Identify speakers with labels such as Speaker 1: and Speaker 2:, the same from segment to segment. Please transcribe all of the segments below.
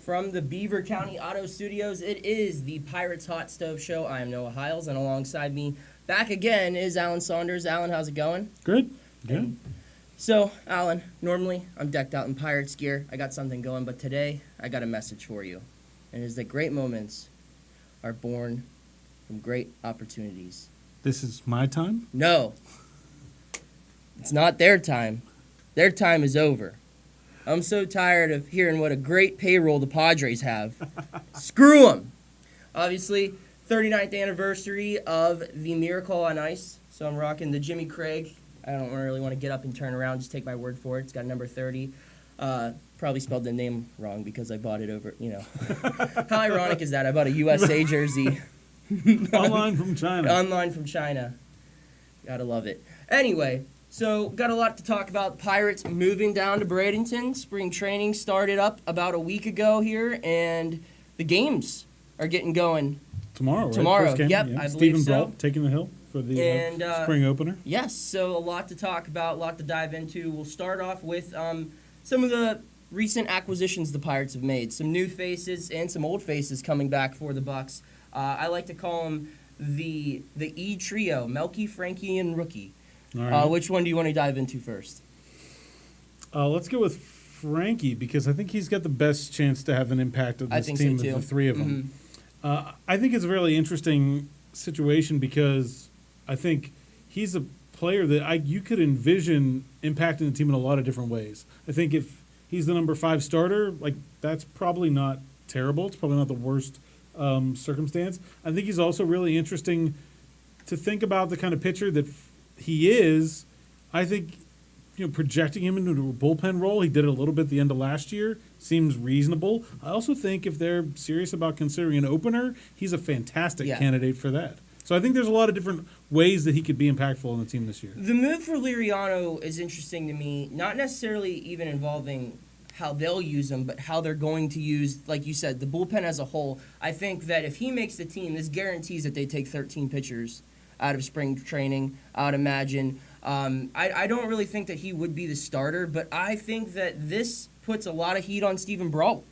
Speaker 1: from the Beaver County Auto Studios. It is the Pirates Hot Stove Show. I am Noah Hiles, and alongside me, back again, is Alan Saunders. Alan, how's it going?
Speaker 2: Good.
Speaker 1: So, Alan, normally I'm decked out in Pirates gear. I got something going, but today I got a message for you. And it is that great moments are born from great opportunities.
Speaker 2: This is my time?
Speaker 1: No. It's not their time. Their time is over. I'm so tired of hearing what a great payroll the Padres have. Screw them. Obviously, 39th anniversary of the Miracle on Ice. So I'm rocking the Jimmy Craig. I don't really want to get up and turn around. Just take my word for it. It's got number 30. Probably spelled the name wrong because I bought it over, How ironic is that? I bought a USA jersey.
Speaker 2: Online from China.
Speaker 1: Online from China. Gotta love it. Anyway, so got a lot to talk about. Pirates moving down to Bradenton. Spring training started up about a week ago here, and the games are getting going.
Speaker 2: Tomorrow, right?
Speaker 1: Tomorrow,
Speaker 2: First game?
Speaker 1: yep,
Speaker 2: Yeah.
Speaker 1: I believe
Speaker 2: Stephen
Speaker 1: so.
Speaker 2: Brault taking the hill for the spring opener.
Speaker 1: Yes, so a lot to talk about, a lot to dive into. We'll start off with some of the recent acquisitions the Pirates have made. Some new faces and some old faces coming back for the Bucks. I like to call them the E trio: Melky, Franky, and Rookie.
Speaker 2: All right.
Speaker 1: Which one do you want to dive into first?
Speaker 2: Let's go with Franky because I think he's got the best chance to have an impact on this team of the three of them. I think it's a really interesting situation because I think he's a player that you could envision impacting the team in a lot of different ways. I think if he's the number 5 starter, that's probably not terrible. It's probably not the worst circumstance. I think he's also really interesting to think about the kind of pitcher that he is. I think projecting him into a bullpen role, he did it a little bit at the end of last year, seems reasonable. I also think if they're serious about considering an opener, he's a fantastic candidate for that. So I think there's a lot of different ways that he could be impactful on the team this year.
Speaker 1: The move for Liriano is interesting to me, not necessarily even involving how they'll use him, but how they're going to use, like you said, the bullpen as a whole. I think that if he makes the team, this guarantees that they take 13 pitchers out of spring training, I would imagine. I don't really think that he would be the starter, but I think that this puts a lot of heat on Stephen Brault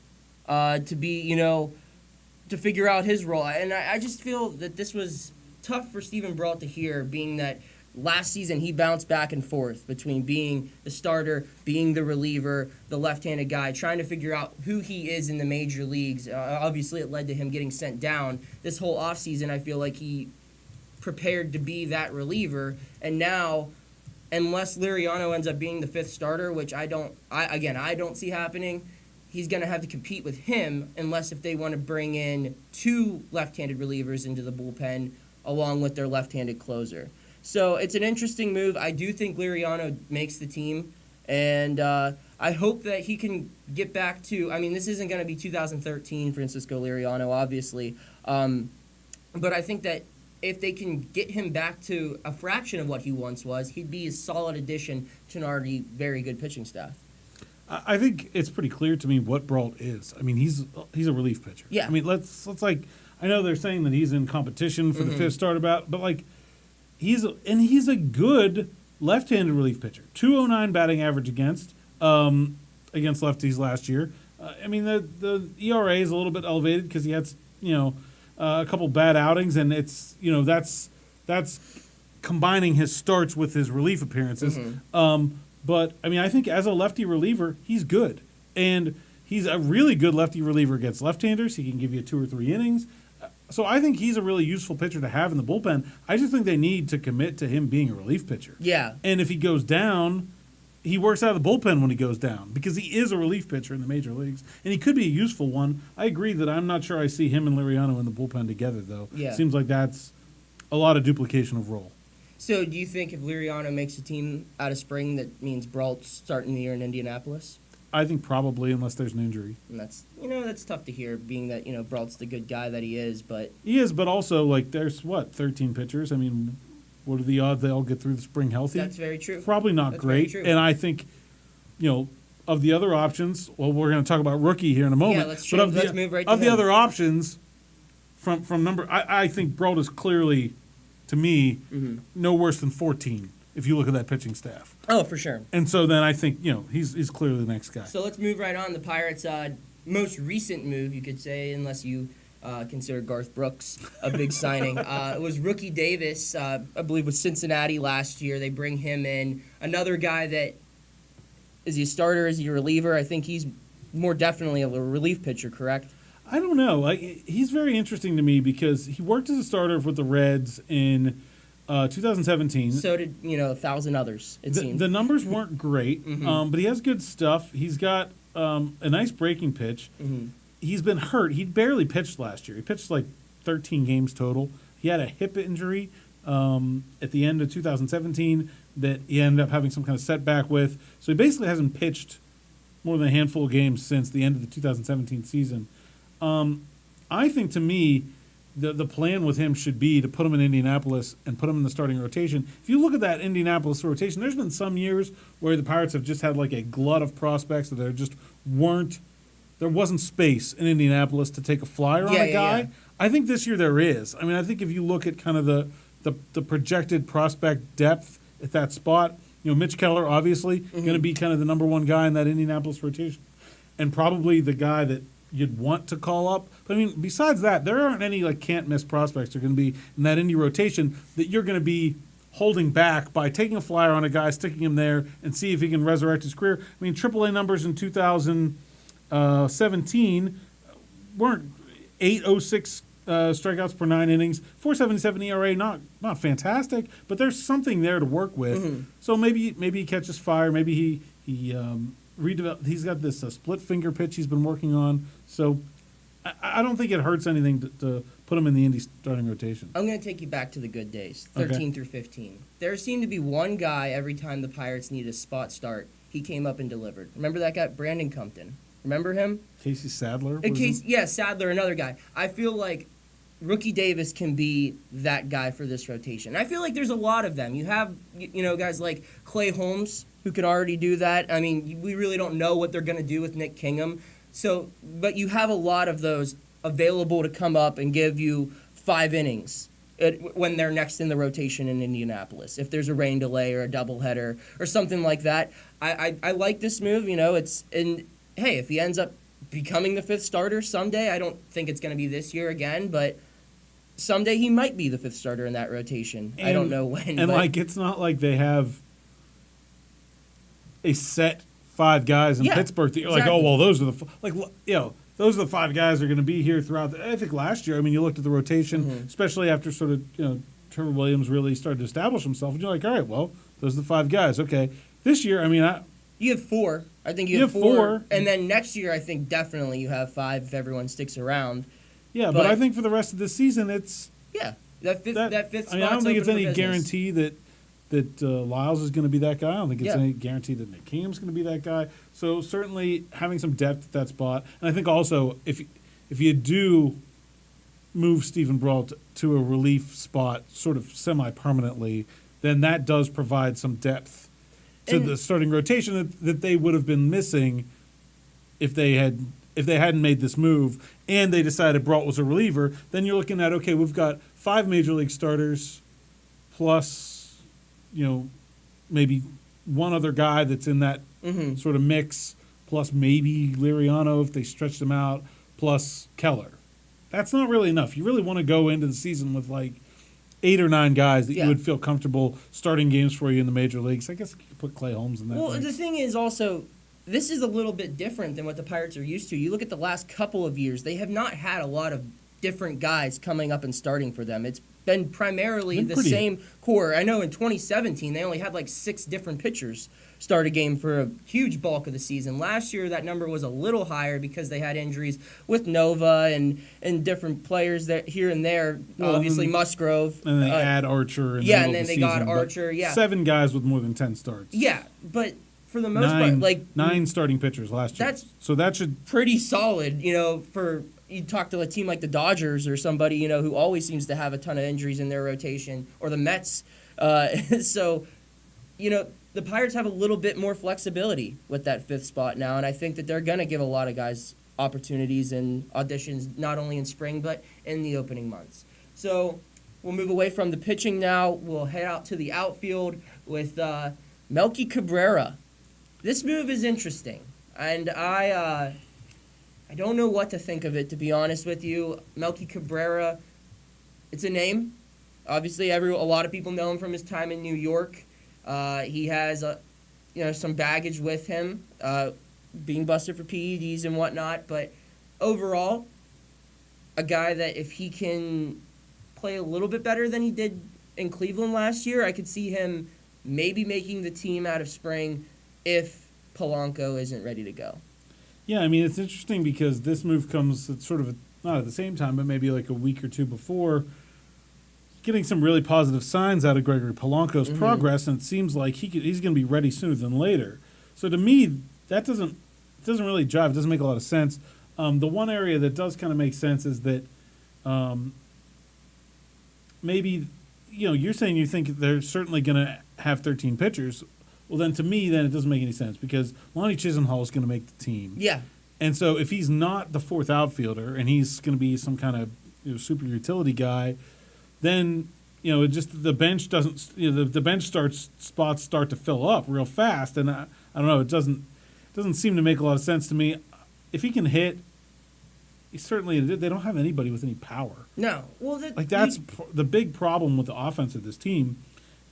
Speaker 1: to be, to figure out his role. And I just feel that this was tough for Stephen Brault to hear, being that last season he bounced back and forth between being the starter, being the reliever, the left-handed guy, trying to figure out who he is in the major leagues. Obviously, it led to him getting sent down. This whole offseason, I feel like he prepared to be that reliever, and now, unless Liriano ends up being the 5th starter, which I don't see happening, he's going to have to compete with him unless if they want to bring in 2 left-handed relievers into the bullpen along with their left-handed closer. So it's an interesting move. I do think Liriano makes the team, and I hope that he can get back to, this isn't going to be 2013 Francisco Liriano, obviously, but I think that if they can get him back to a fraction of what he once was, he'd be a solid addition to an already very good pitching staff.
Speaker 2: I think it's pretty clear to me what Brault is. He's a relief pitcher.
Speaker 1: Yeah.
Speaker 2: Let's I know they're saying that he's in competition for the 5th starter but he's a good left-handed relief pitcher. 209 batting average against lefties last year. The ERA is a little bit elevated because he had a couple bad outings, and it's that's combining his starts with his relief appearances. But I think as a lefty reliever, he's good, and he's a really good lefty reliever against left-handers. He can give you 2 or 3 innings. So I think he's a really useful pitcher to have in the bullpen. I just think they need to commit to him being a relief pitcher.
Speaker 1: Yeah.
Speaker 2: And if he goes down, he works out of the bullpen when he goes down because he is a relief pitcher in the major leagues, and he could be a useful one. I agree that I'm not sure I see him and Liriano in the bullpen together, though.
Speaker 1: Yeah.
Speaker 2: Seems like that's a lot of duplication of role.
Speaker 1: So do you think if Liriano makes a team out of spring, that means Brault's starting the year in Indianapolis?
Speaker 2: I think probably, unless there's an injury.
Speaker 1: And that's tough to hear, being that, Brault's the good guy that he is, but...
Speaker 2: He is, but also, there's, 13 pitchers? What are the odds they all get through the spring healthy?
Speaker 1: That's very true.
Speaker 2: Probably not great. And I think, of the other options, well, we're going to talk about Rookie here in a moment.
Speaker 1: Yeah, let's move right to
Speaker 2: Of the other options, from number... I think Brault is clearly, to me, no worse than 14 if you look at that pitching staff.
Speaker 1: Oh, for sure.
Speaker 2: And so then I think, he's clearly the next guy.
Speaker 1: So let's move right on. The Pirates most recent move, you could say, unless you consider Garth Brooks a big signing. It was Rookie Davis, I believe, with Cincinnati last year. They bring him in. Another guy that, is he a starter? Is he a reliever? I think he's more definitely a relief pitcher, correct?
Speaker 2: I don't know. He's very interesting to me because he worked as a starter with the Reds in 2017.
Speaker 1: So did 1,000 others. It seemed
Speaker 2: the numbers weren't great, but he has good stuff. He's got a nice breaking pitch.
Speaker 1: Mm-hmm.
Speaker 2: He's been hurt. He barely pitched last year. He pitched like 13 games total. He had a hip injury at the end of 2017 that he ended up having some kind of setback with. So he basically hasn't pitched more than a handful of games since the end of the 2017 season. I think, to me, the plan with him should be to put him in Indianapolis and put him in the starting rotation. If you look at that Indianapolis rotation, there's been some years where the Pirates have just had like a glut of prospects that there just wasn't space in Indianapolis to take a flyer on a guy.
Speaker 1: Yeah.
Speaker 2: I think this year there is. I mean, I think if you look at kind of the projected prospect depth at that spot, Mitch Keller obviously going to be kind of the number one guy in that Indianapolis rotation, and probably the guy that you'd want to call up. But I mean, besides that, there aren't any like can't miss prospects that are going to be in that Indy rotation that you're going to be holding back by taking a flyer on a guy, sticking him there, and see if he can resurrect his career. I mean, AAA numbers in 2017 weren't 806 strikeouts per 9 innings, 4.77 ERA, not fantastic, but there's something there to work with. So maybe he catches fire. Maybe he he's got this split finger pitch he's been working on. So I don't think it hurts anything to put him in the Indy starting rotation.
Speaker 1: I'm going to take you back to the good days, 13 through 15. There seemed to be one guy every time the Pirates needed a spot start, he came up and delivered. Remember that guy, Brandon Compton? Remember him?
Speaker 2: Casey Sadler?
Speaker 1: Sadler, another guy. I feel like Rookie Davis can be that guy for this rotation. I feel like there's a lot of them. You have, guys like Clay Holmes who can already do that. I mean, we really don't know what they're going to do with Nick Kingham. So, but you have a lot of those available to come up and give you 5 innings when they're next in the rotation in Indianapolis. If there's a rain delay or a doubleheader or something like that, I like this move. Hey, if he ends up becoming the 5th starter someday, I don't think it's going to be this year again, but someday he might be the 5th starter in that rotation. I don't know when.
Speaker 2: And it's not like they have a set 5 guys in Pittsburgh that you're like, oh well, those are those are the 5 guys that are going to be here throughout. I think last year, I mean, you looked at the rotation, especially after sort of Trevor Williams really started to establish himself, and you're like, all right, well, those are the 5 guys. Okay, this year, I mean,
Speaker 1: you have 4. I think you have 4. And then next year, I think definitely you have 5 if everyone sticks around.
Speaker 2: Yeah, but I think for the rest of the season, it's...
Speaker 1: Yeah, that fifth spot's
Speaker 2: I don't think it's any
Speaker 1: business.
Speaker 2: guarantee that Lyles is going to be that guy. I don't think it's any guarantee that Nick Kingham's going to be that guy. So certainly having some depth at that spot. And I think also if you do move Stephen Brault to a relief spot sort of semi-permanently, then that does provide some depth to the starting rotation that they would have been missing if they hadn't made this move and they decided Brault was a reliever. Then you're looking at, okay, we've got 5 major league starters plus maybe one other guy that's in that sort of mix, plus maybe Liriano if they stretched him out, plus Keller. That's not really enough. You really want to go into the season with like 8 or 9 guys that you would feel comfortable starting games for you in the major leagues. I guess you could put Clay Holmes in that.
Speaker 1: Well, the thing is also, this is a little bit different than what the Pirates are used to. You look at the last couple of years, they have not had a lot of different guys coming up and starting for them. It's been primarily the same core. I know in 2017, they only had like 6 different pitchers start a game for a huge bulk of the season. Last year, that number was a little higher because they had injuries with Nova and different players that here and there. Well, obviously, Musgrove.
Speaker 2: And they add Archer.
Speaker 1: And then they got Archer.
Speaker 2: 7 guys with more than 10 starts.
Speaker 1: Yeah, but for the most part,
Speaker 2: 9 starting pitchers last year. That should pretty
Speaker 1: solid, for. You talk to a team like the Dodgers or somebody, who always seems to have a ton of injuries in their rotation, or the Mets. So, the Pirates have a little bit more flexibility with that 5th spot now, and I think that they're going to give a lot of guys opportunities and auditions, not only in spring, but in the opening months. So we'll move away from the pitching now. We'll head out to the outfield with Melky Cabrera. This move is interesting, and I don't know what to think of it, to be honest with you. Melky Cabrera, it's a name. Obviously, a lot of people know him from his time in New York. He has some baggage with him, being busted for PEDs and whatnot. But overall, a guy that if he can play a little bit better than he did in Cleveland last year, I could see him maybe making the team out of spring if Polanco isn't ready to go.
Speaker 2: Yeah, I mean, it's interesting because this move comes at sort of not at the same time, but maybe like a week or two before, getting some really positive signs out of Gregory Polanco's progress, and it seems like he's going to be ready sooner than later. So to me, that doesn't really jive. It doesn't make a lot of sense. The one area that does kind of make sense is that maybe, you're saying you think they're certainly going to have 13 pitchers. Well, then to me, then it doesn't make any sense because Lonnie Chisenhall is going to make the team.
Speaker 1: Yeah. And
Speaker 2: so if he's not the fourth outfielder and he's going to be some kind of super utility guy, then just the bench doesn't. The bench spots start to fill up real fast, and I don't know. It doesn't seem to make a lot of sense to me. If he can hit, they don't have anybody with any power.
Speaker 1: No, well,
Speaker 2: that's the big problem with the offense of this team,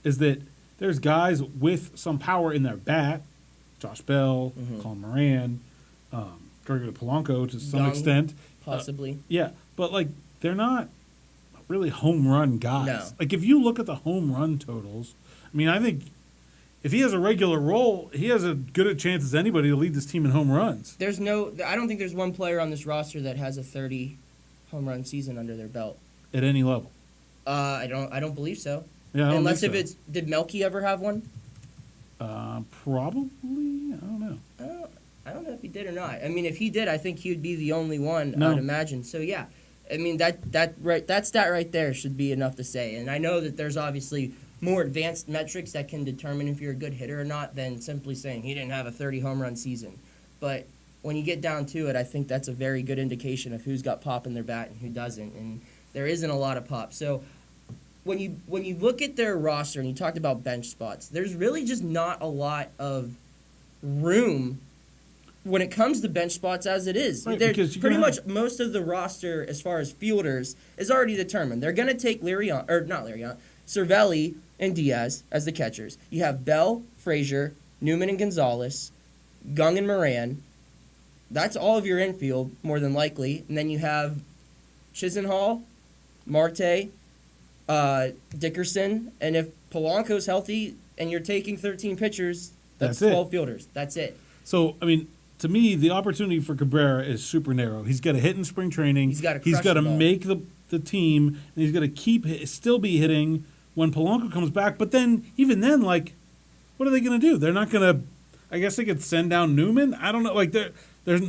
Speaker 2: is that there's guys with some power in their bat, Josh Bell, Colin Moran, Gregory Polanco to some extent,
Speaker 1: possibly.
Speaker 2: Yeah, but they're not really home run guys.
Speaker 1: No.
Speaker 2: If you look at the home run totals, I mean, I think if he has a regular role, he has as good a chance as anybody to lead this team in home runs.
Speaker 1: I don't think there's one player on this roster that has a 30 home run season under their belt
Speaker 2: at any level.
Speaker 1: I don't believe so.
Speaker 2: Yeah,
Speaker 1: unless if it's did Melky ever have one?
Speaker 2: Probably. I don't know.
Speaker 1: I don't know if he did or not. I mean, if he did, I think he would be the only one.
Speaker 2: No.
Speaker 1: I'd imagine. So yeah, I mean that stat right there should be enough to say. And I know that there's obviously more advanced metrics that can determine if you're a good hitter or not than simply saying he didn't have a 30 home run season. But when you get down to it, I think that's a very good indication of who's got pop in their bat and who doesn't. And there isn't a lot of pop. So when you look at their roster and you talked about bench spots, there's really just not a lot of room when it comes to bench spots as it is.
Speaker 2: Right,
Speaker 1: pretty much most of the roster as far as fielders is already determined. They're going to take Cervelli and Diaz as the catchers. You have Bell, Frazier, Newman and Gonzalez, Gung and Moran. That's all of your infield, more than likely. And then you have Chisenhall, Marte, Dickerson, and if Polanco's healthy and you're taking 13 pitchers, that's 12 fielders. That's it.
Speaker 2: So, I mean, to me, the opportunity for Cabrera is super narrow. He's got to hit in spring training. He's got to make the team, and he's got to still be hitting when Polanco comes back. But then, even then, what are they going to do? They're not going to. I guess they could send down Newman. I don't know. There's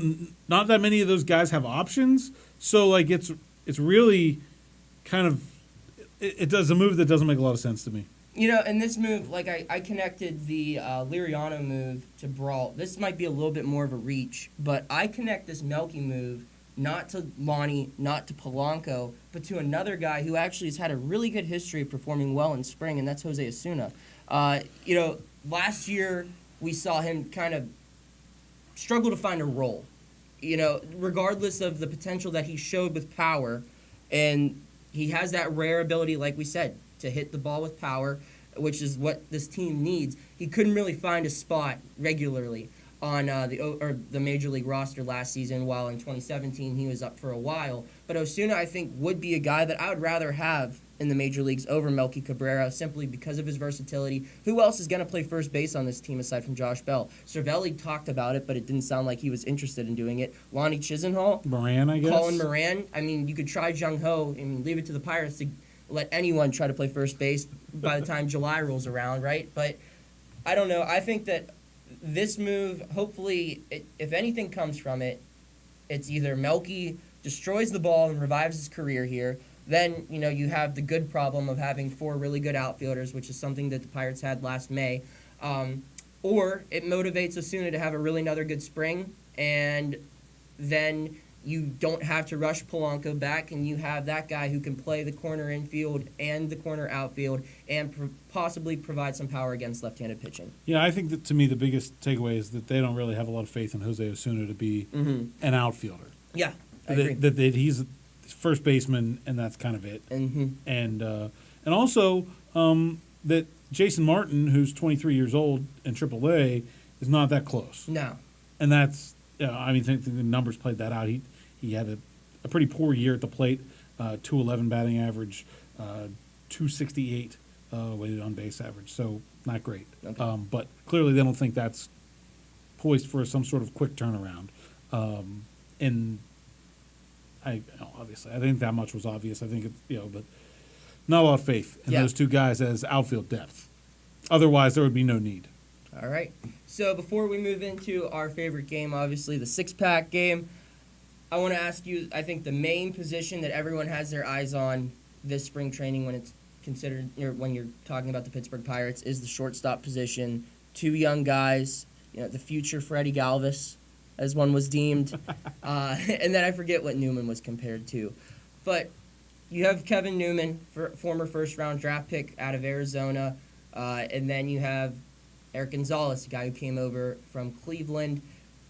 Speaker 2: not that many of those guys have options. So, it's really kind of. It does a move that doesn't make a lot of sense to me.
Speaker 1: In this move, I connected the Liriano move to Brault. This might be a little bit more of a reach, but I connect this Melky move not to Lonnie, not to Polanco, but to another guy who actually has had a really good history of performing well in spring, and that's Jose Osuna. Last year we saw him kind of struggle to find a role, regardless of the potential that he showed with power, and he has that rare ability, like we said, to hit the ball with power, which is what this team needs. He couldn't really find a spot regularly on the Major League roster last season, while in 2017 he was up for a while. But Osuna, I think, would be a guy that I would rather have in the Major Leagues over Melky Cabrera simply because of his versatility. Who else is going to play first base on this team aside from Josh Bell? Cervelli talked about it, but it didn't sound like he was interested in doing it. Lonnie Chisenhall.
Speaker 2: Moran, I guess.
Speaker 1: Colin Moran. I mean, you could try Jung Ho and leave it to the Pirates to let anyone try to play first base by the time July rolls around, right? But I don't know. I think that this move, hopefully, if anything comes from it, it's either Melky destroys the ball and revives his career here. Then, you have the good problem of having 4 really good outfielders, which is something that the Pirates had last May. Or it motivates Osuna to have another good spring, and then you don't have to rush Polanco back, and you have that guy who can play the corner infield and the corner outfield and possibly provide some power against left-handed pitching.
Speaker 2: Yeah, I think that to me the biggest takeaway is that they don't really have a lot of faith in Jose Osuna to be an outfielder.
Speaker 1: Yeah, I agree.
Speaker 2: That he's first baseman, and that's kind of it.
Speaker 1: Mm-hmm.
Speaker 2: And also that Jason Martin, who's 23 years old in AAA, is not that close.
Speaker 1: No.
Speaker 2: And that's, I mean, I think the numbers played that out. He had a pretty poor year at the plate, 211 batting average, 268 weighted on base average, so not great.
Speaker 1: Okay.
Speaker 2: But clearly they don't think that's poised for some sort of quick turnaround. And obviously, I think that much was obvious. I think but not a lot of faith in those two guys as outfield depth. Otherwise, there would be no need.
Speaker 1: All right. So before we move into our favorite game, obviously the six-pack game, I want to ask you, I think the main position that everyone has their eyes on this spring training when it's considered, when you're talking about the Pittsburgh Pirates, is the shortstop position. Two young guys, the future Freddie Galvis, as one was deemed. And then I forget what Newman was compared to. But you have Kevin Newman, former first-round draft pick out of Arizona. And then you have Eric Gonzalez, a guy who came over from Cleveland.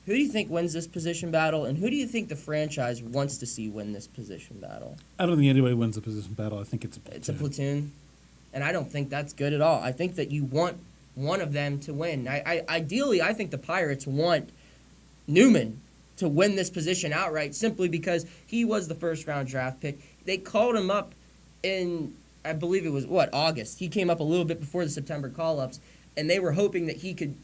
Speaker 1: Who do you think wins this position battle, and who do you think the franchise wants to see win this position battle?
Speaker 2: I don't think anybody wins the position battle. I think it's a platoon.
Speaker 1: It's a platoon, and I don't think that's good at all. I think that you want one of them to win. Ideally, I think the Pirates want Newman to win this position outright simply because he was the first-round draft pick. They called him up in, I believe it was, August. He came up a little bit before the September call-ups, and they were hoping that he could,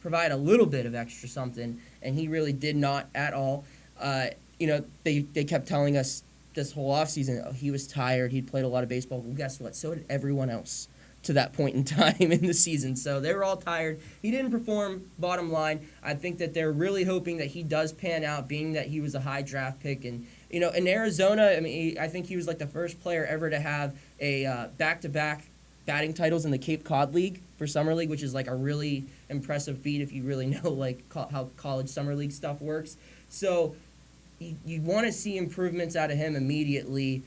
Speaker 1: provide a little bit of extra something, and he really did not at all. They kept telling us this whole offseason, he was tired, he'd played a lot of baseball. Well, guess what? So did everyone else to that point in time in the season. So they were all tired. He didn't perform, bottom line. I think that they're really hoping that he does pan out, being that he was a high draft pick. And, in Arizona, I think he was like the first player ever to have a back-to-back batting titles in the Cape Cod League for Summer League, which is like a really impressive feat if you really know how college Summer League stuff works. So you want to see improvements out of him immediately.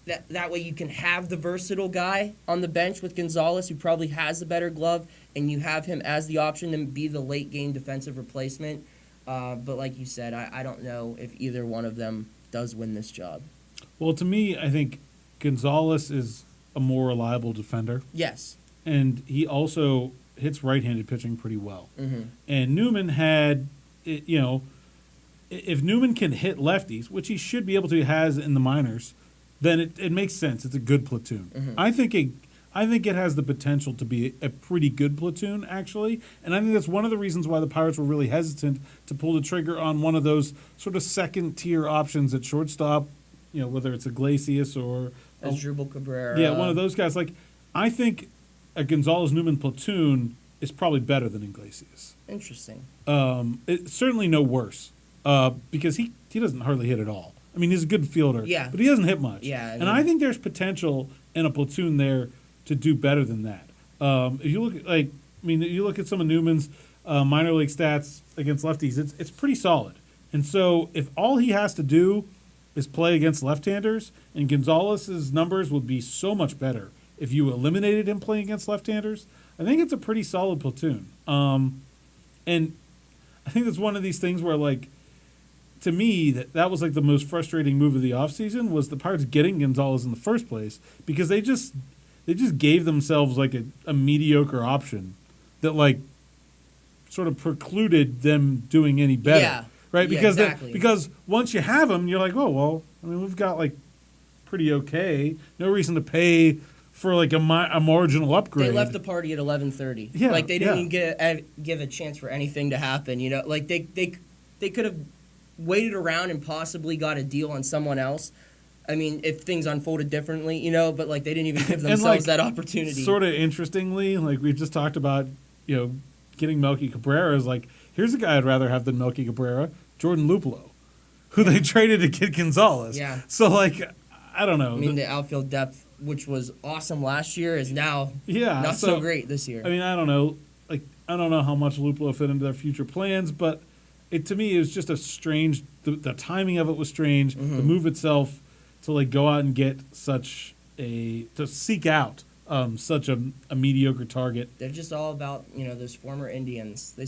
Speaker 1: That way you can have the versatile guy on the bench with Gonzalez, who probably has the better glove, and you have him as the option to be the late-game defensive replacement. But like you said, I don't know if either one of them does win this job.
Speaker 2: Well, to me, I think Gonzalez is a more reliable defender.
Speaker 1: Yes.
Speaker 2: And he also hits right-handed pitching pretty well.
Speaker 1: Mm-hmm.
Speaker 2: And Newman had, if Newman can hit lefties, which he should be able to, has in the minors, then it makes sense. It's a good platoon.
Speaker 1: Mm-hmm.
Speaker 2: I think it has the potential to be a pretty good platoon, actually. And I think that's one of the reasons why the Pirates were really hesitant to pull the trigger on one of those sort of second-tier options at shortstop, whether it's Iglesias or
Speaker 1: Drupal Cabrera.
Speaker 2: Yeah, one of those guys. I think a Gonzalez-Newman platoon is probably better than Iglesias.
Speaker 1: Interesting.
Speaker 2: It's certainly no worse because he doesn't hardly hit at all. I mean, he's a good fielder, but he doesn't hit much.
Speaker 1: Yeah,
Speaker 2: and I think there's potential in a platoon there to do better than that. If you look at some of Newman's minor league stats against lefties, it's pretty solid. And so if all he has to do is play against left-handers, and Gonzalez's numbers would be so much better if you eliminated him playing against left-handers. I think it's a pretty solid platoon. And I think that's one of these things where, to me, that was the most frustrating move of the offseason was the Pirates getting Gonzalez in the first place because they just gave themselves a mediocre option that sort of precluded them doing any better.
Speaker 1: Yeah.
Speaker 2: Right,
Speaker 1: Yeah,
Speaker 2: because
Speaker 1: exactly.
Speaker 2: because once you have them, you're like, oh well. I mean, we've got pretty okay. No reason to pay for a marginal upgrade.
Speaker 1: They left the party at 11:30.
Speaker 2: Yeah,
Speaker 1: they didn't even give a chance for anything to happen. They could have waited around and possibly got a deal on someone else. I mean, if things unfolded differently, but they didn't even give themselves that opportunity.
Speaker 2: Sort of interestingly, we've just talked about, getting Melky Cabrera is here's a guy I'd rather have than Melky Cabrera, Jordan Luplow, who they traded to get Gonzalez.
Speaker 1: Yeah.
Speaker 2: So I don't know.
Speaker 1: I mean, the outfield depth, which was awesome last year, is now not so great this year.
Speaker 2: I mean, I don't know. I don't know how much Luplow fit into their future plans, but to me, it was just a strange. The timing of it was strange. Mm-hmm. The move itself to go out and get to seek out such a mediocre target.
Speaker 1: They're just all about those former Indians. They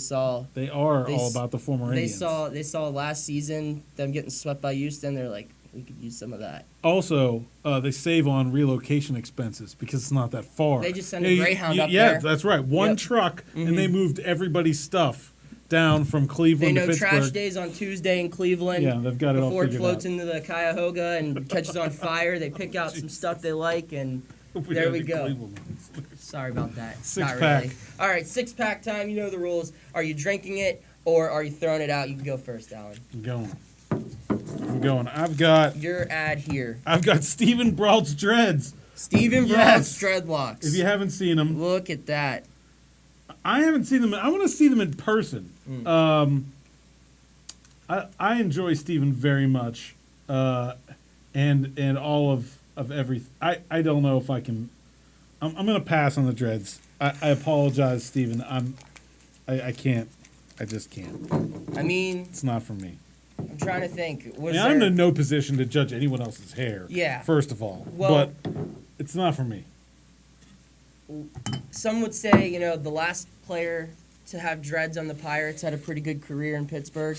Speaker 2: are all about the former Indians.
Speaker 1: They saw last season them getting swept by Houston. They're like, we could use some of that.
Speaker 2: Also, they save on relocation expenses because it's not that far.
Speaker 1: They just send a Greyhound up there.
Speaker 2: Yeah, that's right. One truck, and they moved everybody's stuff down from Cleveland to Pittsburgh.
Speaker 1: Trash days on Tuesday in Cleveland.
Speaker 2: Yeah, they've got it all figured out.
Speaker 1: Before it floats into the Cuyahoga and catches on fire, they pick out some stuff they like, and there we go. Sorry about that.
Speaker 2: Six-pack.
Speaker 1: Really. All right, 6-pack time. You know the rules. Are you drinking it or are you throwing it out? You can go first, Alan.
Speaker 2: I'm going. I've got
Speaker 1: your ad here.
Speaker 2: I've got Stephen Brault's dreads.
Speaker 1: Stephen Brault's dreadlocks.
Speaker 2: If you haven't seen them,
Speaker 1: look at that.
Speaker 2: I haven't seen them. I want to see them in person. I enjoy Stephen very much, and all of everything. I don't know if I can. I'm going to pass on the dreads. I apologize, Stephen. I can't. I just can't.
Speaker 1: I mean,
Speaker 2: it's not for me.
Speaker 1: I'm trying to think.
Speaker 2: I'm in no position to judge anyone else's hair.
Speaker 1: Yeah.
Speaker 2: First of all, but it's not for me.
Speaker 1: Some would say, the last player to have dreads on the Pirates had a pretty good career in Pittsburgh.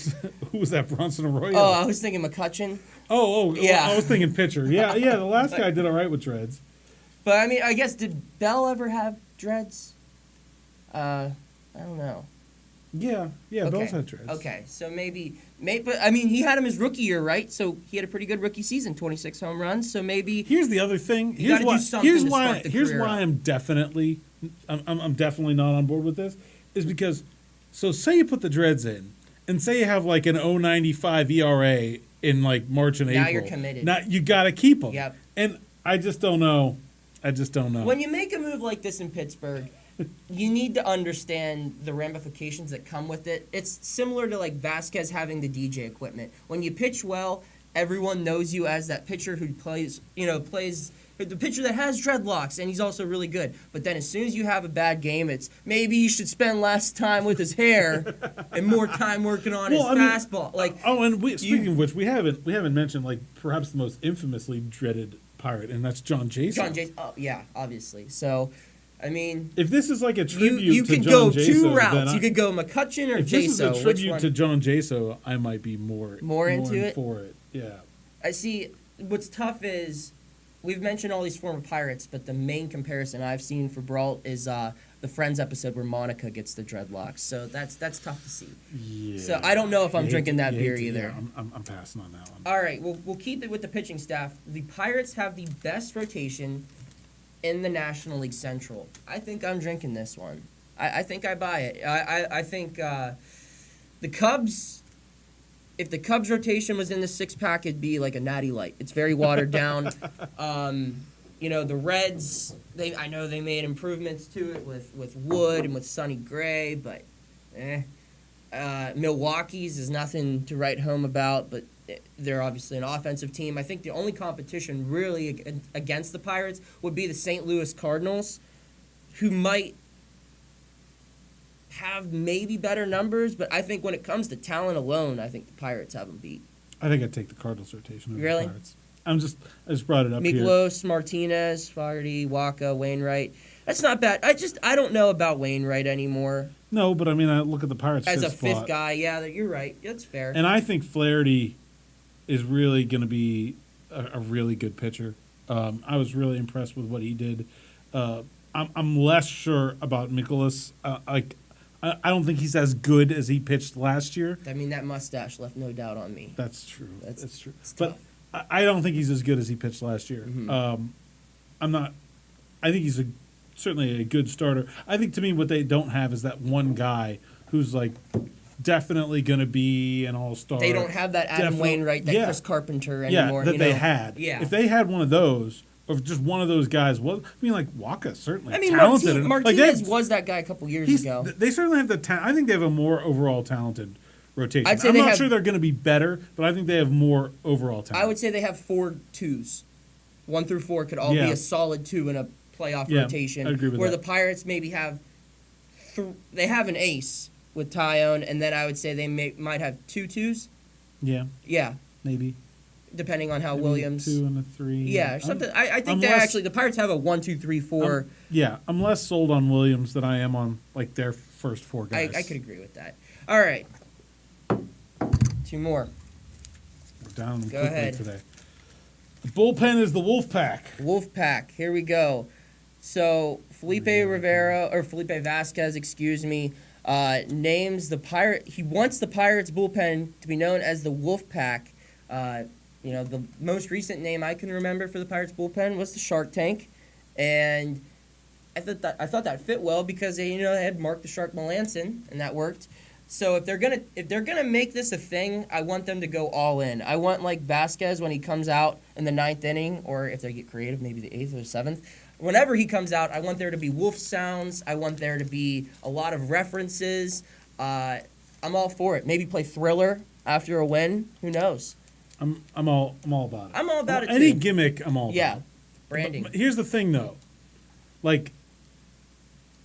Speaker 2: Who was that, Bronson Arroyo?
Speaker 1: Oh, I was thinking McCutcheon.
Speaker 2: Yeah. I was thinking pitcher. Yeah, the last guy did all right with dreads.
Speaker 1: But, I mean, I guess, did Bell ever have dreads? I don't know.
Speaker 2: Yeah, okay. Bell's had dreads.
Speaker 1: Okay, so maybe, but, I mean, he had him his rookie year, right? So he had a pretty good rookie season, 26 home runs, so maybe...
Speaker 2: Here's the other thing. Here's why I'm definitely not on board with this, is because, so say you put the dreads in, and say you have like an 0.95 ERA in like March and April.
Speaker 1: Now you're committed.
Speaker 2: Now you got to keep them.
Speaker 1: Yep.
Speaker 2: And I just don't know.
Speaker 1: When you make a move like this in Pittsburgh, you need to understand the ramifications that come with it. It's similar to like Vasquez having the DJ equipment. When you pitch well, everyone knows you as that pitcher who plays the pitcher that has dreadlocks, and he's also really good. But then as soon as you have a bad game, it's maybe he should spend less time with his hair and more time working on his fastball.
Speaker 2: Speaking of which, we haven't mentioned like perhaps the most infamously dreaded Pirate, and that's John Jason.
Speaker 1: Oh yeah, obviously. So, I mean,
Speaker 2: if this is like a tribute
Speaker 1: you
Speaker 2: to
Speaker 1: could
Speaker 2: John
Speaker 1: go two
Speaker 2: Jaso,
Speaker 1: routes. You could go McCutcheon or Jaso.
Speaker 2: If this is a tribute to John Jaso, I might be more into it. For it. Yeah.
Speaker 1: I see. What's tough is we've mentioned all these former Pirates, but the main comparison I've seen for Brault is the Friends episode where Monica gets the dreadlocks. So that's tough to see.
Speaker 2: Yeah.
Speaker 1: So I don't know if I'm drinking that beer either.
Speaker 2: Yeah, I'm passing on that one.
Speaker 1: All right, we'll keep it with the pitching staff. The Pirates have the best rotation in the National League Central. I think I'm drinking this one. I think I buy it. I think the Cubs. If the Cubs rotation was in the 6-pack, it'd be like a Natty Light. It's very watered down. The Reds, I know they made improvements to it with Wood and with Sonny Gray, but Milwaukee's is nothing to write home about, but they're obviously an offensive team. I think the only competition really against the Pirates would be the St. Louis Cardinals, who might have maybe better numbers, but I think when it comes to talent alone, I think the Pirates have them beat.
Speaker 2: I think I'd take the Cardinals rotation over
Speaker 1: really?
Speaker 2: the Pirates. I just brought it up
Speaker 1: Miklos, Martinez, Flaherty, Waka, Wainwright. That's not bad. I don't know about Wainwright anymore.
Speaker 2: No, but I mean, I look at the Pirates
Speaker 1: as a
Speaker 2: fifth
Speaker 1: spot. Guy. Yeah, you're right. That's fair.
Speaker 2: And I think Flaherty is really going to be a really good pitcher. I was really impressed with what he did. I'm less sure about Miklos. I don't think he's as good as he pitched last year.
Speaker 1: I mean, that mustache left no doubt on me.
Speaker 2: That's true. That's true.
Speaker 1: But
Speaker 2: I don't think he's as good as he pitched last year.
Speaker 1: Mm-hmm.
Speaker 2: I think he's certainly a good starter. I think to me what they don't have is that one guy who's like definitely going to be an all-star.
Speaker 1: They don't have that Adam Wainwright, that Chris Carpenter anymore.
Speaker 2: Yeah, they had.
Speaker 1: Yeah.
Speaker 2: If they had one of those, or just one of those guys, like Waka certainly talented.
Speaker 1: Martinez was that guy a couple years ago.
Speaker 2: They certainly have the talent. I think they have a more overall talented rotation.
Speaker 1: I'm
Speaker 2: not sure they're going to be better, but I think they have more overall talent.
Speaker 1: I would say they have 4 2s. 1 through 4 could all be a solid 2 in a playoff rotation.
Speaker 2: I agree with
Speaker 1: where
Speaker 2: that.
Speaker 1: the Pirates maybe have they have an ace with Tyone, and then I would say they might have 2 2s.
Speaker 2: Yeah.
Speaker 1: Yeah.
Speaker 2: Maybe.
Speaker 1: depending on how
Speaker 2: Maybe
Speaker 1: Williams.
Speaker 2: 2 and a 3.
Speaker 1: Yeah, something. I think the Pirates have a 1, 2, 3, 4.
Speaker 2: I'm less sold on Williams than I am on like their first 4 guys.
Speaker 1: I could agree with that. All right, 2 more.
Speaker 2: We're down
Speaker 1: Go
Speaker 2: quickly
Speaker 1: ahead.
Speaker 2: today. The bullpen is the Wolfpack.
Speaker 1: Wolfpack. Here we go. So Felipe Vasquez, excuse me, names the Pirate. He wants the Pirates bullpen to be known as the Wolfpack. The most recent name I can remember for the Pirates bullpen was the Shark Tank, and I thought that fit well because they had Mark the Shark Melanson, and that worked. So if they're gonna make this a thing, I want them to go all in. I want like Vasquez when he comes out in the 9th inning, or if they get creative, maybe the 8th or 7th. Whenever he comes out, I want there to be wolf sounds. I want there to be a lot of references. I'm all for it. Maybe play Thriller after a win. Who knows?
Speaker 2: I'm all about it.
Speaker 1: I'm all about it
Speaker 2: Any
Speaker 1: too.
Speaker 2: gimmick, I'm all about.
Speaker 1: Yeah,
Speaker 2: it.
Speaker 1: branding.
Speaker 2: But here's the thing, though. Like,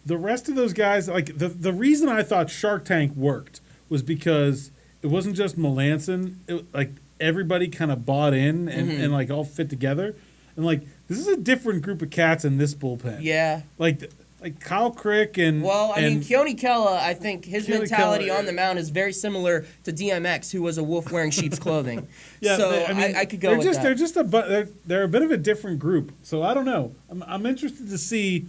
Speaker 2: the rest of those guys, like, the reason I thought Shark Tank worked was because it wasn't just Melanson. Like, everybody kind of bought in and, like, all fit together. And, like, this is a different group of cats in this bullpen.
Speaker 1: Yeah.
Speaker 2: Like Kyle Crick and...
Speaker 1: Well, I mean, Keone Kela, I think his
Speaker 2: Keone
Speaker 1: mentality
Speaker 2: Kela,
Speaker 1: on the mound is very similar to DMX, who was a wolf wearing sheep's clothing.
Speaker 2: Yeah,
Speaker 1: so I could go with that.
Speaker 2: They're a bit of a different group. So I don't know. I'm interested to see...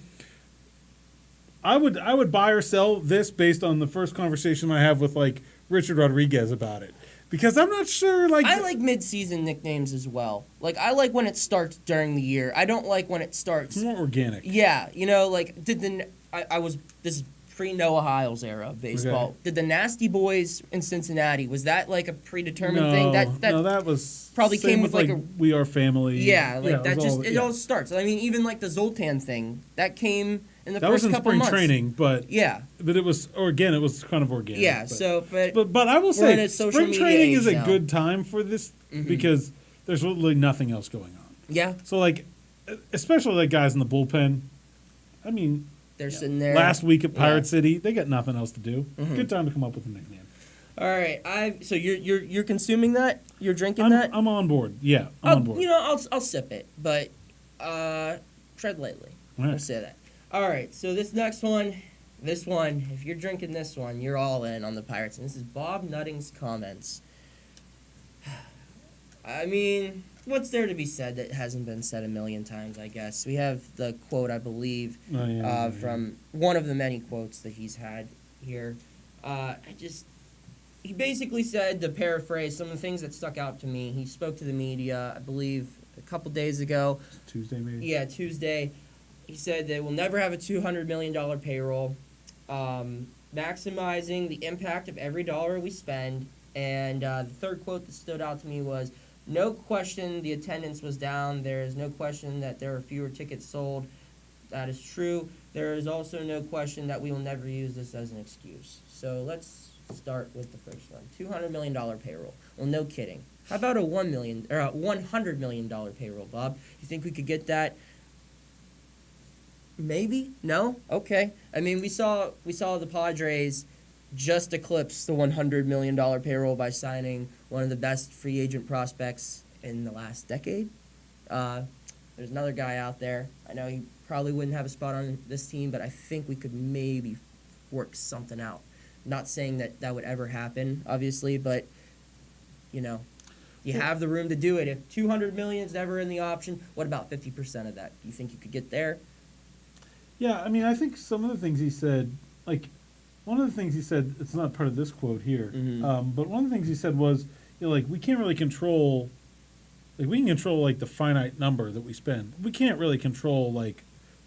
Speaker 2: I would buy or sell this based on the first conversation I have with like Richard Rodriguez about it, because I'm not sure. Like
Speaker 1: I like mid-season nicknames as well. Like I like when it starts during the year. I don't like when it starts.
Speaker 2: It's more organic.
Speaker 1: Yeah, like this is pre-Noah Hiles era of baseball.
Speaker 2: Okay.
Speaker 1: Did the Nasty Boys in Cincinnati, was that like a predetermined thing? That
Speaker 2: was
Speaker 1: probably
Speaker 2: same
Speaker 1: came with like a
Speaker 2: We Are Family.
Speaker 1: Yeah, like that
Speaker 2: it
Speaker 1: all starts. I mean, even like the Zoltan thing that came in the
Speaker 2: that
Speaker 1: first
Speaker 2: was in
Speaker 1: couple
Speaker 2: spring
Speaker 1: months.
Speaker 2: training, but it was it was kind of organic.
Speaker 1: Yeah,
Speaker 2: but I will
Speaker 1: we're in
Speaker 2: say
Speaker 1: a social
Speaker 2: spring
Speaker 1: media
Speaker 2: training
Speaker 1: age
Speaker 2: is a
Speaker 1: now.
Speaker 2: good time for this because there's really nothing else going on.
Speaker 1: Yeah,
Speaker 2: so like especially like guys in the bullpen. I mean,
Speaker 1: they're sitting there.
Speaker 2: Last week at Pirate City, they got nothing else to do. Good time to come up with a nickname.
Speaker 1: All right, so you're consuming that? You're drinking that?
Speaker 2: I'm on board. Yeah, I'm on board.
Speaker 1: I'll sip it, but tread lightly.
Speaker 2: All right.
Speaker 1: I'll say that. All right, so this next one, if you're drinking this one, you're all in on the Pirates, and this is Bob Nutting's comments. I mean, what's there to be said that hasn't been said a million times, I guess? We have the quote, I believe, from one of the many quotes that he's had here. He basically said, to paraphrase, some of the things that stuck out to me. He spoke to the media, I believe, a couple days ago.
Speaker 2: Tuesday, maybe?
Speaker 1: Yeah, Tuesday. He said they will never have a $200 million payroll, maximizing the impact of every dollar we spend. And the third quote that stood out to me was, no question the attendance was down. There is no question that there are fewer tickets sold. That is true. There is also no question that we will never use this as an excuse. So let's start with the first one. $200 million payroll. Well, no kidding. How about a $100 million payroll, Bob? You think we could get that? Maybe? No? Okay. I mean, we saw the Padres just eclipse the $100 million payroll by signing one of the best free agent prospects in the last decade. There's another guy out there. I know he probably wouldn't have a spot on this team, but I think we could maybe work something out. Not saying that would ever happen, obviously, but, you have the room to do it. If $200 million is never in the option, what about 50% of that? Do you think you could get there?
Speaker 2: Yeah, I mean, I think some of the things he said, like, one of the things he said, it's not part of this quote here, but one of the things he said was, we can't really control, we can control, the finite number that we spend. We can't really control,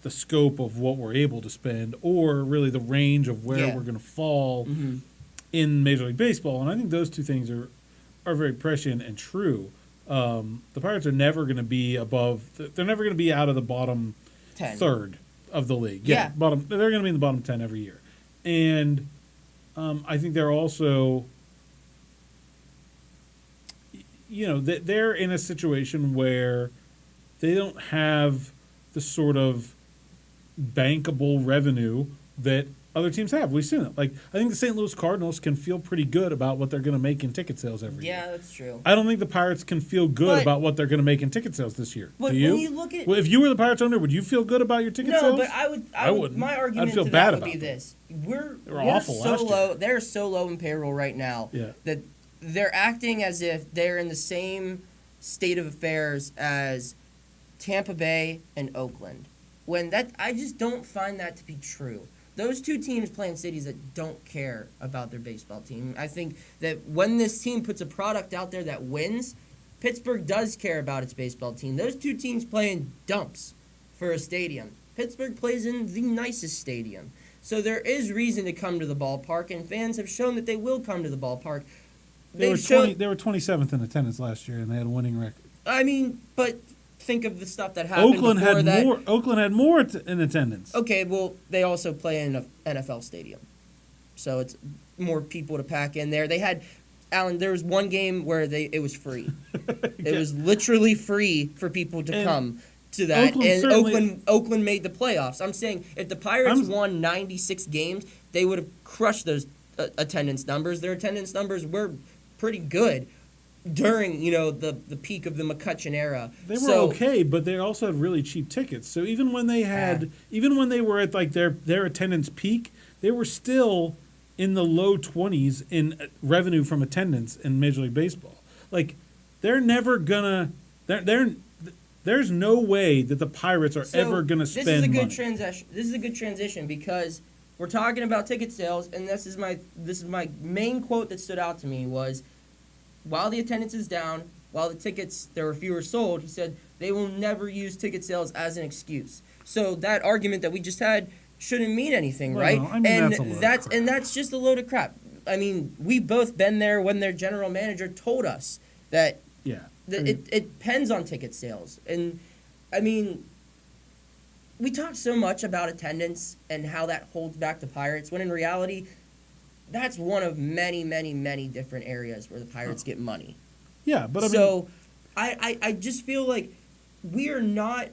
Speaker 2: the scope of what we're able to spend or really the range of where we're going to fall in Major League Baseball. And I think those two things are very prescient and true. The Pirates are never going to be they're never going to be out of the bottom
Speaker 1: 10.
Speaker 2: Third of the league. They're going to be in the bottom 10 every year. And I think they're also, they're in a situation where they don't have the sort of bankable revenue that other teams have. We've seen it. Like, I think the St. Louis Cardinals can feel pretty good about what they're going to make in ticket sales every year.
Speaker 1: Yeah, that's true.
Speaker 2: I don't think the Pirates can feel good about what they're going to make in ticket sales this year.
Speaker 1: But
Speaker 2: do you?
Speaker 1: when you look at,
Speaker 2: well, if you were the Pirates owner, would you feel good about your ticket sales?
Speaker 1: No, but I wouldn't. My argument
Speaker 2: I'd feel
Speaker 1: to
Speaker 2: bad
Speaker 1: that would
Speaker 2: about
Speaker 1: be
Speaker 2: them.
Speaker 1: this: we're
Speaker 2: awful
Speaker 1: so
Speaker 2: last year.
Speaker 1: low. They're so low in payroll right now that they're acting as if they're in the same state of affairs as Tampa Bay and Oakland. When that, I just don't find that to be true. Those two teams play in cities that don't care about their baseball team. I think that when this team puts a product out there that wins, Pittsburgh does care about its baseball team. Those two teams play in dumps for a stadium. Pittsburgh plays in the nicest stadium. So there is reason to come to the ballpark, and fans have shown that they will come to the ballpark.
Speaker 2: They were 27th in attendance last year, and they had a winning record.
Speaker 1: I mean, but think of the stuff that happened
Speaker 2: Oakland
Speaker 1: before
Speaker 2: had
Speaker 1: that.
Speaker 2: more. Oakland had more in attendance.
Speaker 1: Okay, well, they also play in an NFL stadium, so it's more people to pack in there. They had, Alan, there was one game where it was free. It was literally free for people to come to that, Oakland made the playoffs. I'm saying if the Pirates won 96 games, they would have crushed those attendance numbers. Their attendance numbers were pretty good during, the peak of the McCutcheon era.
Speaker 2: They were okay, but they also had really cheap tickets. So even when they were at like their attendance peak, they were still in the low 20s in revenue from attendance in Major League Baseball. Like, they're never gonna. There's no way that the Pirates are ever gonna spend money.
Speaker 1: This is a good transition because we're talking about ticket sales, and this is my main quote that stood out to me was, while the attendance is down, while the tickets, there were fewer sold, he said they will never use ticket sales as an excuse. So that argument that we just had shouldn't mean anything, right?
Speaker 2: I mean,
Speaker 1: that's just a load of crap. I mean, we've both been there when their general manager told us that it depends on ticket sales. And, I mean, we talk so much about attendance and how that holds back the Pirates, when in reality, that's one of many, many, many different areas where the Pirates get money.
Speaker 2: Yeah, but
Speaker 1: I just feel like we are not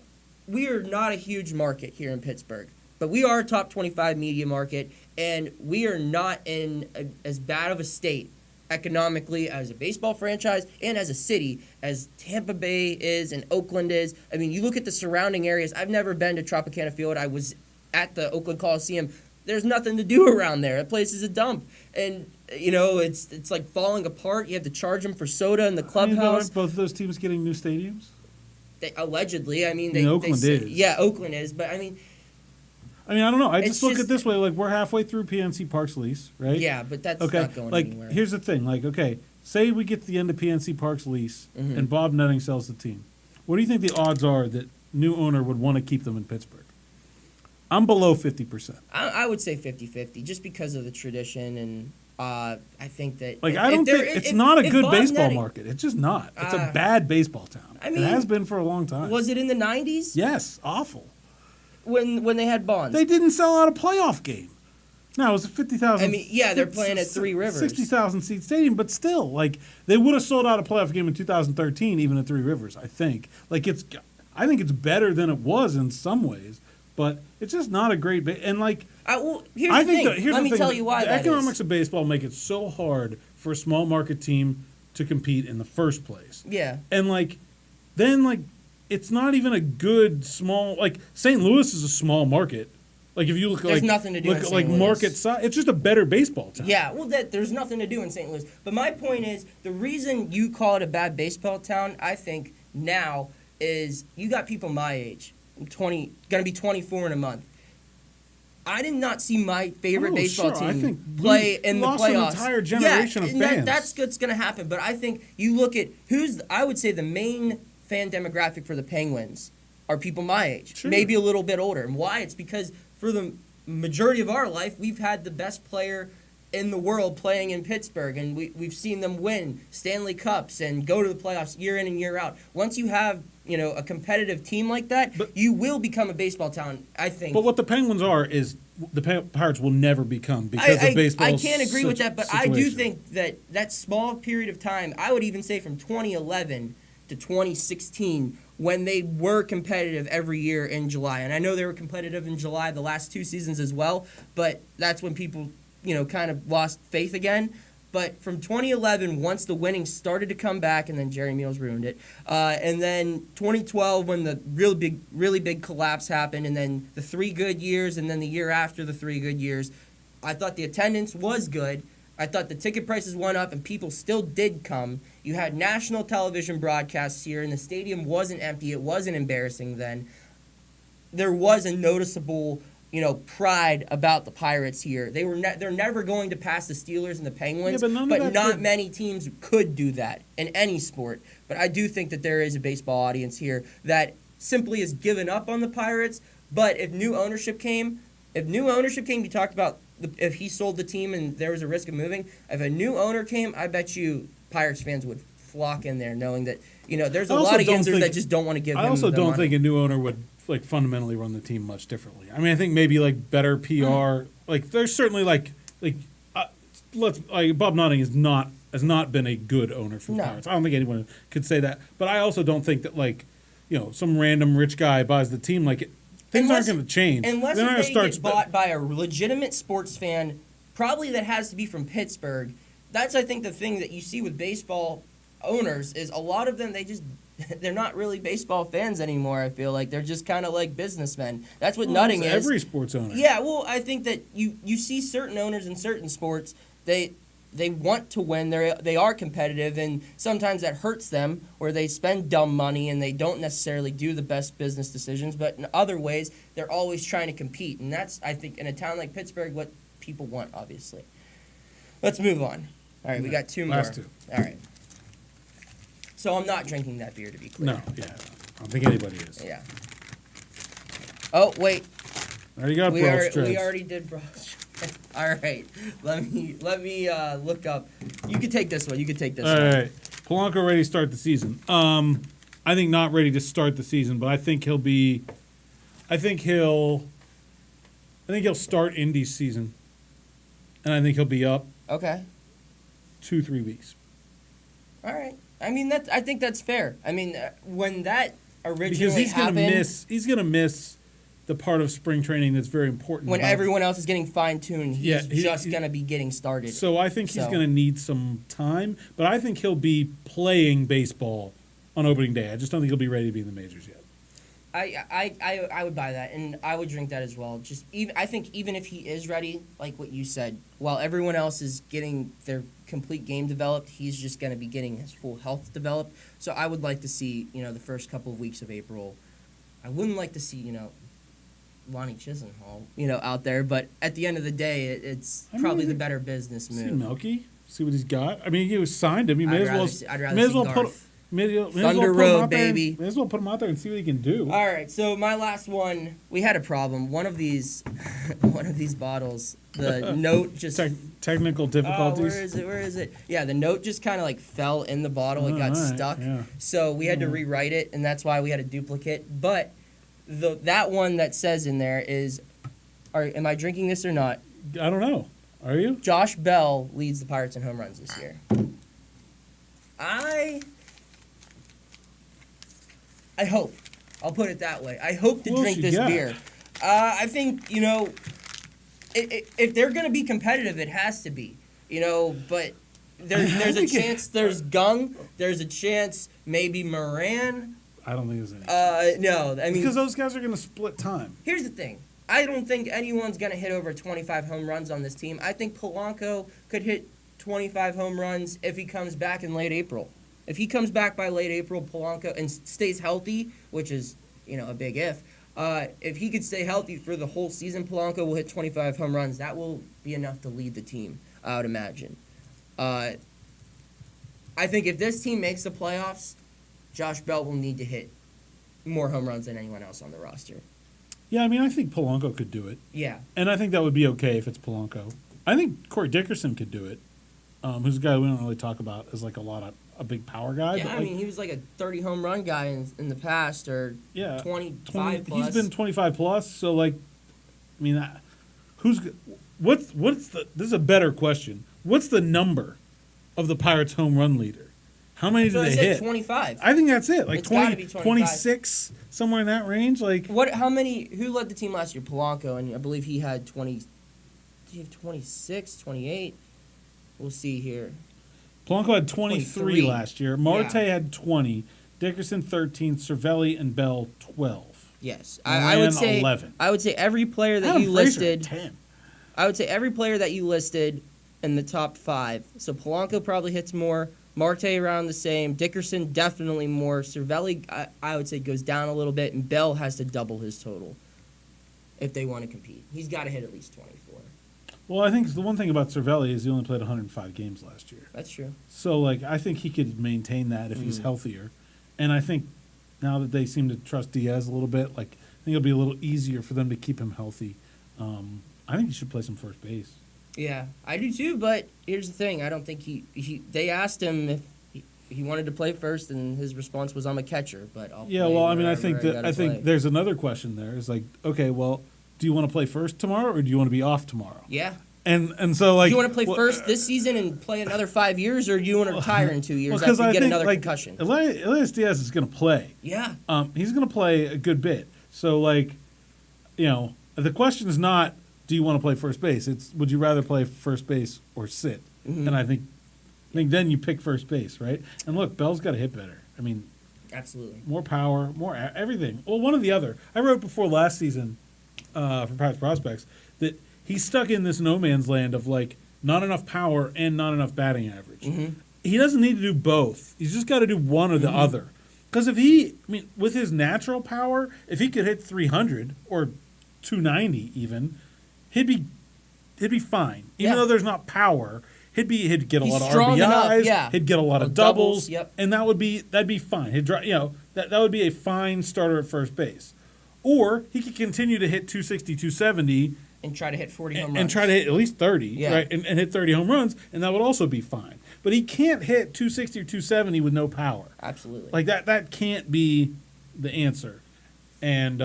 Speaker 1: a huge market here in Pittsburgh, but we are a top 25 media market, and we are not in as bad of a state economically as a baseball franchise and as a city as Tampa Bay is and Oakland is. I mean, you look at the surrounding areas. I've never been to Tropicana Field. I was at the Oakland Coliseum. There's nothing to do around there. That place is a dump. And, it's like falling apart. You have to charge them for soda in the clubhouse.
Speaker 2: Aren't both of those teams getting new stadiums?
Speaker 1: Allegedly. I mean,
Speaker 2: Oakland is.
Speaker 1: Yeah, Oakland is. But, I mean,
Speaker 2: I don't know. I just look at it this way. Like, we're halfway through PNC Park's lease, right?
Speaker 1: Yeah, but that's not going anywhere.
Speaker 2: Here's the thing. Like, okay, say we get to the end of PNC Park's lease and Bob Nutting sells the team. What do you think the odds are that new owner would want to keep them in Pittsburgh? I'm below 50%.
Speaker 1: I would say 50-50 just because of the tradition, and I think that...
Speaker 2: It's not a good baseball market. It's just not. It's a bad baseball town. I mean, it has been for a long time.
Speaker 1: Was it in the 90s?
Speaker 2: Yes, awful.
Speaker 1: When they had Bonds.
Speaker 2: They didn't sell out a playoff game. No, it was a 50,000...
Speaker 1: I mean, yeah, they're playing at Three Rivers.
Speaker 2: 60,000 seat stadium, but still, like, they would have sold out a playoff game in 2013 even at Three Rivers, I think. Like, I think it's better than it was in some ways, but it's just not a great... Let me tell you why
Speaker 1: that is.
Speaker 2: The economics of baseball make it so hard for a small market team to compete in the first place.
Speaker 1: Yeah.
Speaker 2: And, then it's not even a good small... Like, St. Louis is a small market. Like, if you look
Speaker 1: there's nothing to do in St. Louis.
Speaker 2: Market size, it's just a better baseball town.
Speaker 1: Yeah, well, there's nothing to do in St. Louis. But my point is, the reason you call it a bad baseball town, I think, now, is you got people my age. I'm going to be 24 in a month. I did not see my favorite baseball team play in the playoffs.
Speaker 2: Lost an entire generation of fans.
Speaker 1: That's what's going to happen. But I think you look at I would say the main fan demographic for the Penguins are people my age, maybe a little bit older. And why? It's because for the majority of our life, we've had the best player in the world playing in Pittsburgh, and we've seen them win Stanley Cups and go to the playoffs year in and year out. Once you have a competitive team like that, you will become a baseball town, I think.
Speaker 2: But what the Penguins are is the Pirates will never become because of baseball.
Speaker 1: I can't agree with that, but situation. I do think that small period of time, I would even say from 2011 to 2016, when they were competitive every year in July. And I know they were competitive in July the last 2 seasons as well, but that's when people, kind of lost faith again. But from 2011, once the winning started to come back, and then Jerry Meals ruined it, and then 2012 when the really big collapse happened, and then the 3 good years, and then the year after the 3 good years, I thought the attendance was good. I thought the ticket prices went up, and people still did come. You had national television broadcasts here, and the stadium wasn't empty. It wasn't embarrassing then. There was a noticeable pride about the Pirates here. They're never going to pass the Steelers and the Penguins, but not many teams could do that in any sport. But I do think that there is a baseball audience here that simply has given up on the Pirates. But if new ownership came, you talked about if he sold the team and there was a risk of moving. If a new owner came, I bet you Pirates fans would flock in there knowing that, there's a lot of Yinzers that just don't want to give him the money.
Speaker 2: I also don't think a new owner would fundamentally run the team much differently. I mean, I think maybe better PR. There's certainly Bob Notting has not been a good owner for Pirates. I don't think anyone could say that. But I also don't think that some random rich guy buys the team. Things aren't going to change.
Speaker 1: Unless they get bought by a legitimate sports fan, probably that has to be from Pittsburgh. That's, I think, the thing that you see with baseball owners is a lot of them, they're not really baseball fans anymore, I feel like. They're just kind of like businessmen. That's what Nutting is.
Speaker 2: Every sports owner.
Speaker 1: Yeah, well, I think that you see certain owners in certain sports, they want to win. They are competitive, and sometimes that hurts them, where they spend dumb money and they don't necessarily do the best business decisions. But in other ways, they're always trying to compete, and that's, I think, in a town like Pittsburgh, what people want, obviously. Let's move on. All right, we got 2 more.
Speaker 2: Last 2.
Speaker 1: All right. So I'm not drinking that beer, to be clear.
Speaker 2: No, yeah. I don't think anybody is.
Speaker 1: Yeah. Oh, wait.
Speaker 2: There you go,
Speaker 1: we already did Bros. All right. Let me look up. You can take this one. All
Speaker 2: right. Polanco ready to start the season. I think not ready to start the season, but I think he'll start Indy's season. And I think he'll be up.
Speaker 1: Okay.
Speaker 2: 2-3 weeks.
Speaker 1: All right. I mean, I think that's fair. I mean, when that originally
Speaker 2: happened, he's gonna miss the part of spring training that's very important.
Speaker 1: When everyone else is getting fine-tuned, he's just gonna be getting started.
Speaker 2: So I think he's gonna need some time, but I think he'll be playing baseball on opening day. I just don't think he'll be ready to be in the majors yet.
Speaker 1: I would buy that, and I would drink that as well. I think even if he is ready, like what you said, while everyone else is getting their complete game developed, he's just going to be getting his full health developed. So I would like to see, the first couple of weeks of April. I wouldn't like to see, Lonnie Chisenhall, out there. But at the end of the day, it's probably the better business move.
Speaker 2: See Melky, see what he's got. I mean, he signed him.
Speaker 1: I'd rather see Garth. Thunder Road, baby.
Speaker 2: May as well put him out there and see what he can do.
Speaker 1: All right, so my last one, we had a problem. One of these bottles, the note just
Speaker 2: technical difficulties.
Speaker 1: Where is it? Yeah, the note just kind of fell in the bottle. It got stuck. Yeah. So we had to rewrite it, and that's why we had a duplicate. But that one that says in there is, am I drinking this or not?
Speaker 2: I don't know. Are you?
Speaker 1: Josh Bell leads the Pirates in home runs this year. I hope. I'll put it that way. I hope to drink this beer. I think, if they're going to be competitive, it has to be. But there's a chance there's Gung. There's a chance maybe Moran.
Speaker 2: I don't think there's any.
Speaker 1: No. I mean,
Speaker 2: because those guys are going to split time.
Speaker 1: Here's the thing. I don't think anyone's going to hit over 25 home runs on this team. I think Polanco could hit 25 home runs if he comes back in late April. If he comes back by late April, Polanco, and stays healthy, which is, a big if he could stay healthy for the whole season, Polanco will hit 25 home runs. That will be enough to lead the team, I would imagine. I think if this team makes the playoffs, Josh Bell will need to hit more home runs than anyone else on the roster.
Speaker 2: Yeah, I mean, I think Polanco could do it.
Speaker 1: Yeah.
Speaker 2: And I think that would be okay if it's Polanco. I think Corey Dickerson could do it, who's a guy we don't really talk about as a big power guy.
Speaker 1: Yeah, but he was like a 30 home run guy in the past, or 25 plus.
Speaker 2: He's been 25 plus, so this is a better question. What's the number of the Pirates home run leader? How many did they hit?
Speaker 1: 25.
Speaker 2: I think that's it. Like
Speaker 1: It's gotta be
Speaker 2: 26, somewhere in that range. Like
Speaker 1: How many? Who led the team last year? Polanco, and I believe he had 20. Did he have 26, 28? We'll see here.
Speaker 2: Polanco had 23 last year. Marte
Speaker 1: Yeah.
Speaker 2: had 20. Dickerson 13. Cervelli and Bell 12.
Speaker 1: Yes, I would say
Speaker 2: 11.
Speaker 1: I would say every player that
Speaker 2: Adam
Speaker 1: you
Speaker 2: Frazier
Speaker 1: listed.
Speaker 2: had 10.
Speaker 1: I would say every player that you listed in the top 5. So Polanco probably hits more. Marte around the same. Dickerson definitely more. Cervelli, I would say, goes down a little bit, and Bell has to double his total if they want to compete. He's got to hit at least 24.
Speaker 2: Well, I think the one thing about Cervelli is he only played 105 games last year.
Speaker 1: That's true.
Speaker 2: So, like, I think he could maintain that if he's healthier. And I think now that they seem to trust Diaz a little bit, like, I think it'll be a little easier for them to keep him healthy. I think he should play some first base.
Speaker 1: Yeah, I do too, but here's the thing. I don't think they asked him if he wanted to play first, and his response was, I'm a catcher, but I'll play
Speaker 2: I think there's another question there. It's like, okay, well, do you want to play first tomorrow, or do you want to be off tomorrow?
Speaker 1: Yeah.
Speaker 2: And so, like,
Speaker 1: do you want to play first this season and play another 5 years, or do you want to retire in 2 years
Speaker 2: because
Speaker 1: after you
Speaker 2: I
Speaker 1: get
Speaker 2: think,
Speaker 1: another
Speaker 2: like,
Speaker 1: concussion?
Speaker 2: Elias Diaz is going to play.
Speaker 1: Yeah.
Speaker 2: He's going to play a good bit. So, like, the question is not, do you want to play first base? It's, would you rather play first base or sit?
Speaker 1: Mm-hmm.
Speaker 2: And I think then you pick first base, right? And look, Bell's got to hit better. I mean,
Speaker 1: absolutely.
Speaker 2: More power, more everything. Well, one or the other. I wrote before last season for Pirates Prospects that he's stuck in this no man's land of, like, not enough power and not enough batting average.
Speaker 1: Mm-hmm.
Speaker 2: He doesn't need to do both. He's just got to do one or the other. Because with his natural power, if he could hit 300 or 290 even, he'd be fine. Even though there's not power, he'd get a lot of RBIs.
Speaker 1: Enough,
Speaker 2: He'd get a lot of doubles.
Speaker 1: Yep.
Speaker 2: And that'd be fine. That would be a fine starter at first base. Or he could continue to hit 260, 270
Speaker 1: and try to hit 40 home runs.
Speaker 2: And try to hit at least 30, right? And hit 30 home runs, and that would also be fine. But he can't hit 260 or 270 with no power.
Speaker 1: Absolutely.
Speaker 2: Like, that can't be the answer. And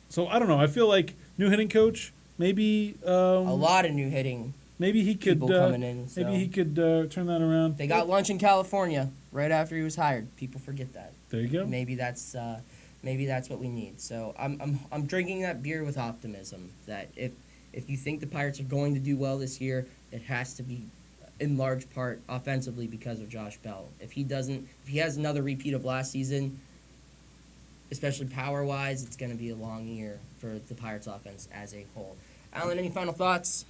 Speaker 2: so, I don't know. I feel like new hitting coach, maybe... a
Speaker 1: lot of new hitting
Speaker 2: maybe he could
Speaker 1: people coming in. So.
Speaker 2: Maybe he could turn that around.
Speaker 1: They got lunch in California right after he was hired. People forget that.
Speaker 2: There you go.
Speaker 1: Maybe that's what we need. So I'm drinking that beer with optimism that if you think the Pirates are going to do well this year, it has to be in large part offensively because of Josh Bell. If he has another repeat of last season, especially power-wise, it's going to be a long year for the Pirates offense as a whole. Alan, any final thoughts?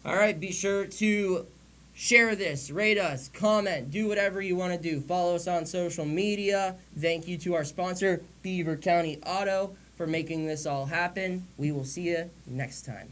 Speaker 1: All right, be sure to share this, rate us, comment, do whatever you want to do. Follow us on social media. Thank you to our sponsor, Beaver County Auto, for making this all happen. We will see you next time.